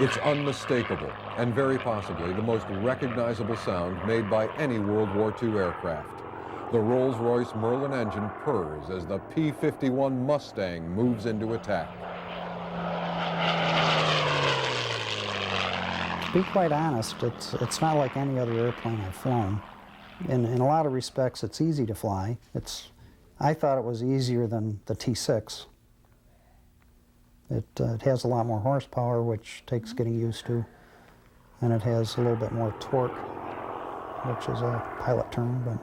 It's unmistakable and very possibly the most recognizable sound made by any World War II aircraft. The Rolls-Royce Merlin engine purrs as the P-51 Mustang moves into attack. To be quite honest, it's not like any other airplane I've flown. In a lot of respects, it's easy to fly. I thought it was easier than the T-6. It has a lot more horsepower, which takes getting used to, and it has a little bit more torque, which is a pilot term. But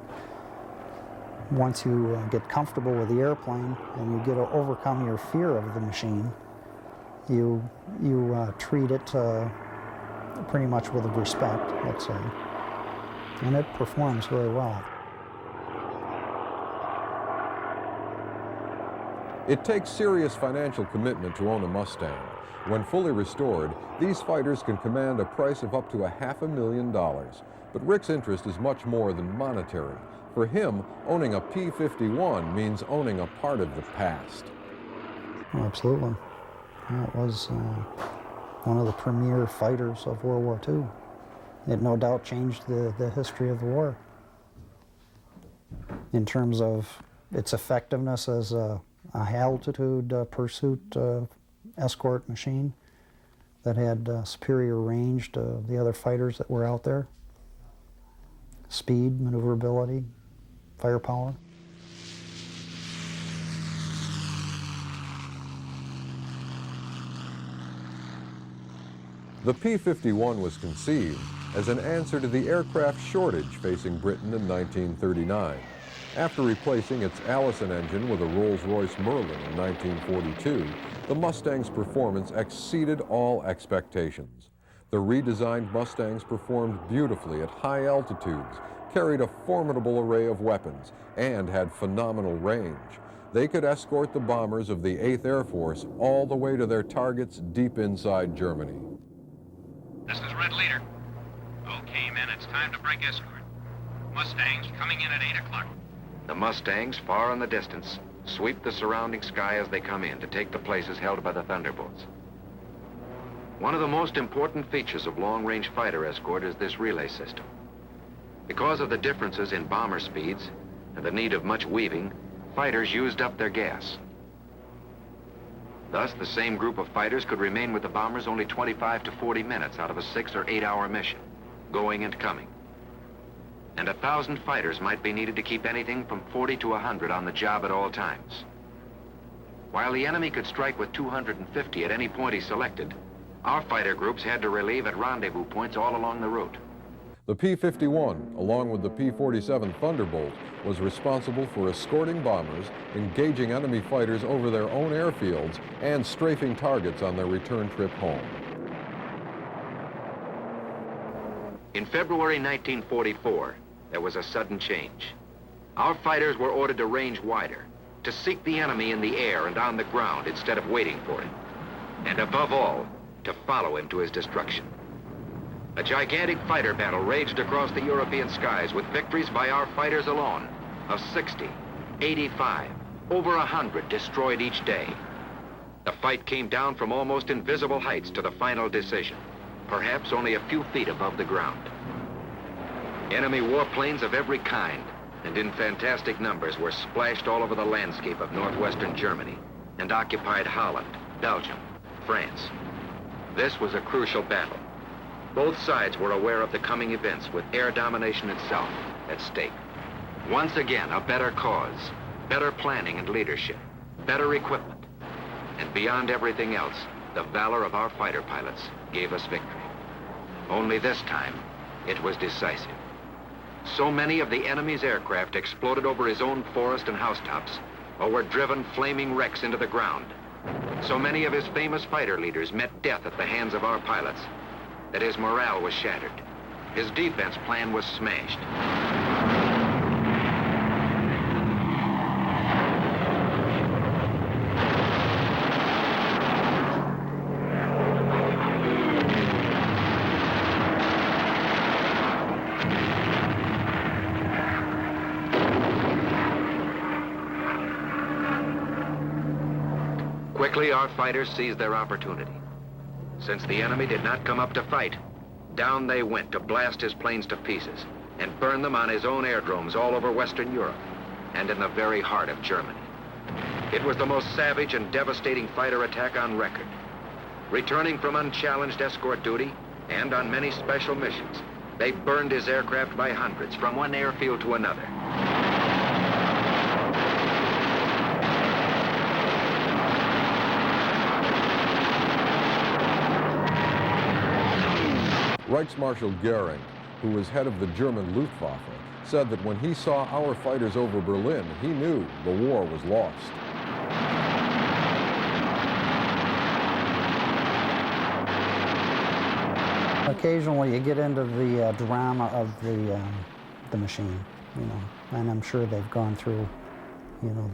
once you get comfortable with the airplane and you get to overcome your fear of the machine, you treat it pretty much with respect, let's say, and it performs very well. It takes serious financial commitment to own a Mustang. When fully restored, these fighters can command a price of up to $500,000. But Rick's interest is much more than monetary. For him, owning a P-51 means owning a part of the past. Oh, absolutely. It was one of the premier fighters of World War II. It no doubt changed the history of the war in terms of its effectiveness as a high-altitude pursuit escort machine that had superior range to the other fighters that were out there. Speed, maneuverability, firepower. The P-51 was conceived as an answer to the aircraft shortage facing Britain in 1939. After replacing its Allison engine with a Rolls-Royce Merlin in 1942, the Mustang's performance exceeded all expectations. The redesigned Mustangs performed beautifully at high altitudes, carried a formidable array of weapons, and had phenomenal range. They could escort the bombers of the 8th Air Force all the way to their targets deep inside Germany. This is Red Leader. Okay, men, it's time to break escort. Mustangs coming in at 8 o'clock. The Mustangs, far in the distance, sweep the surrounding sky as they come in to take the places held by the Thunderbolts. One of the most important features of long-range fighter escort is this relay system. Because of the differences in bomber speeds and the need of much weaving, fighters used up their gas. Thus, the same group of fighters could remain with the bombers only 25 to 40 minutes out of a 6 or 8 hour mission, going and coming. And 1,000 fighters might be needed to keep anything from 40 to 100 on the job at all times. While the enemy could strike with 250 at any point he selected, our fighter groups had to relieve at rendezvous points all along the route. The P-51, along with the P-47 Thunderbolt, was responsible for escorting bombers, engaging enemy fighters over their own airfields, and strafing targets on their return trip home. In February 1944, there was a sudden change. Our fighters were ordered to range wider, to seek the enemy in the air and on the ground instead of waiting for him. And above all, to follow him to his destruction. A gigantic fighter battle raged across the European skies with victories by our fighters alone of 60, 85, over 100 destroyed each day. The fight came down from almost invisible heights to the final decision, perhaps only a few feet above the ground. Enemy warplanes of every kind and in fantastic numbers were splashed all over the landscape of northwestern Germany and occupied Holland, Belgium, France. This was a crucial battle. Both sides were aware of the coming events with air domination itself at stake. Once again, a better cause, better planning and leadership, better equipment, and beyond everything else, the valor of our fighter pilots gave us victory. Only this time, it was decisive. So many of the enemy's aircraft exploded over his own forest and housetops, or were driven flaming wrecks into the ground. So many of his famous fighter leaders met death at the hands of our pilots that his morale was shattered. His defense plan was smashed. Quickly, our fighters seized their opportunity. Since the enemy did not come up to fight, down they went to blast his planes to pieces and burn them on his own airdromes all over Western Europe and in the very heart of Germany. It was the most savage and devastating fighter attack on record. Returning from unchallenged escort duty and on many special missions, they burned his aircraft by hundreds from one airfield to another. Reichsmarshal Goering, who was head of the German Luftwaffe, said that when he saw our fighters over Berlin, he knew the war was lost. Occasionally you get into the drama of the machine, you know, and I'm sure they've gone through, you know,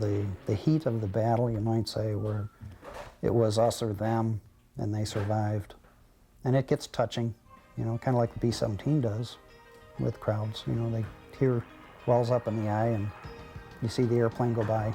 the heat of the battle, you might say, where it was us or them, and they survived. And it gets touching, you know, kind of like the B-17 does with crowds. You know, they tear wells up in the eye and you see the airplane go by.